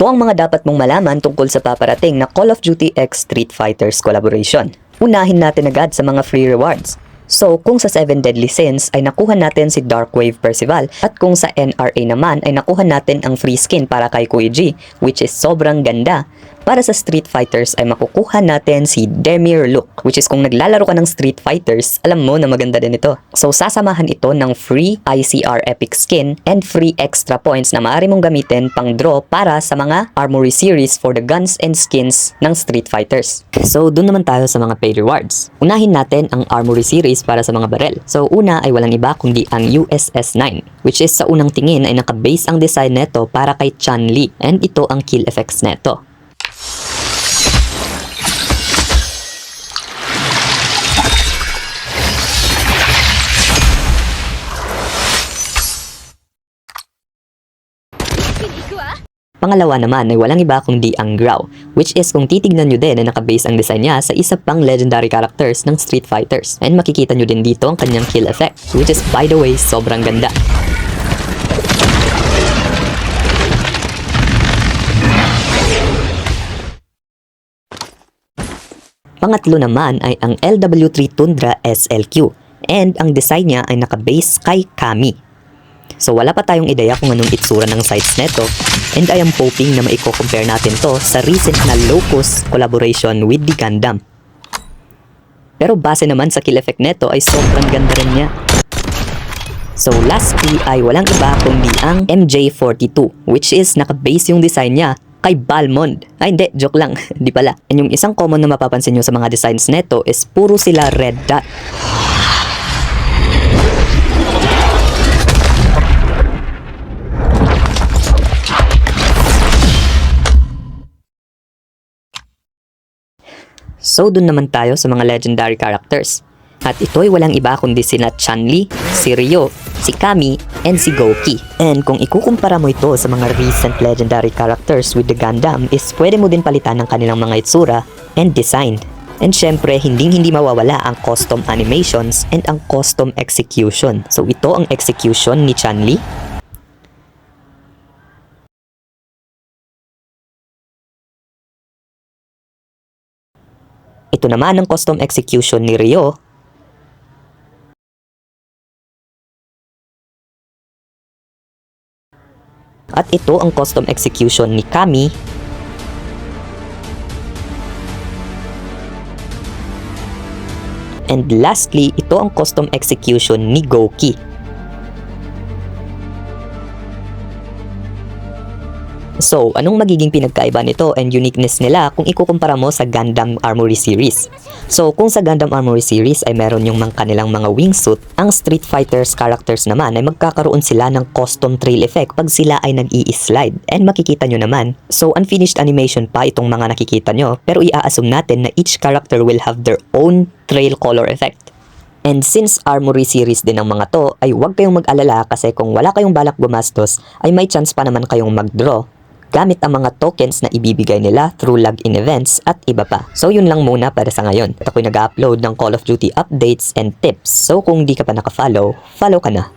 Ito ang mga dapat mong malaman tungkol sa paparating na Call of Duty X Street Fighters collaboration. Unahin natin agad sa mga free rewards. So, kung sa 7 Deadly Sins ay nakuha natin si Darkwave Percival at kung sa NRA naman ay nakuha natin ang free skin para kay Kuya G, which is sobrang ganda. Para sa Street Fighters ay makukuha natin si Demir Look, which is kung naglalaro ka ng Street Fighters, alam mo na maganda din ito. So, sasamahan ito ng free ICR Epic Skin and free extra points na maaari mong gamitin pang draw para sa mga Armory Series for the guns and skins ng Street Fighters. So, dun naman tayo sa mga paid rewards. Unahin natin ang Armory Series para sa mga barel. So, una ay walang iba kundi ang USS-9, which is sa unang tingin ay nakabase ang design neto para kay Chun-Li, and ito ang kill effects neto. Pangalawa naman ay walang iba kundi ang Grau, which is kung titignan nyo din ay nakabase ang design niya sa isa pang legendary characters ng Street Fighters. And makikita nyo din dito ang kanyang kill effect, which is by the way sobrang ganda. Pangatlo naman ay ang LW3 Tundra SLQ, and ang design niya ay nakabase kay Kami. So wala pa tayong ideya kung anong itsura ng sights neto, and I am hoping na maiko-compare natin to sa recent na Locust collaboration with the Gundam. Pero base naman sa kill effect neto ay sobrang ganda rin niya. So lastly ay walang iba kundi ang MJ42, which is nakabase yung design niya kay Balmond. Ay hindi, joke lang, di pala. And yung isang common na mapapansin nyo sa mga designs neto is puro sila red dot. So dun naman tayo sa mga legendary characters. At ito ay walang iba kundi sina Chun-Li, si Ryo, si Kami, and si Gouki. And kung ikukumpara mo ito sa mga recent legendary characters with the Gundam is pwede mo din palitan ng kanilang mga itsura and design. And syempre, hindi mawawala ang custom animations and ang custom execution. So ito ang execution ni Chun-Li. Ito naman ang custom execution ni Ryo. At ito ang custom execution ni Kami. And lastly, ito ang custom execution ni Gouki. So, anong magiging pinagkaiba nito and uniqueness nila kung ikukumpara mo sa Gundam Armory Series? So, kung sa Gundam Armory Series ay meron yung kanilang mga wingsuit, ang Street Fighters characters naman ay magkakaroon sila ng custom trail effect pag sila ay nag-i-slide. And makikita nyo naman, so unfinished animation pa itong mga nakikita nyo, pero i-assume natin na each character will have their own trail color effect. And since Armory Series din ang mga to, ay huwag kayong mag-alala kasi kung wala kayong balak gumastos, ay may chance pa naman kayong mag-draw gamit ang mga tokens na ibibigay nila through login events at iba pa. So yun lang muna para sa ngayon. At ako'y nag-upload ng Call of Duty updates and tips. So kung di ka pa naka-follow, follow ka na.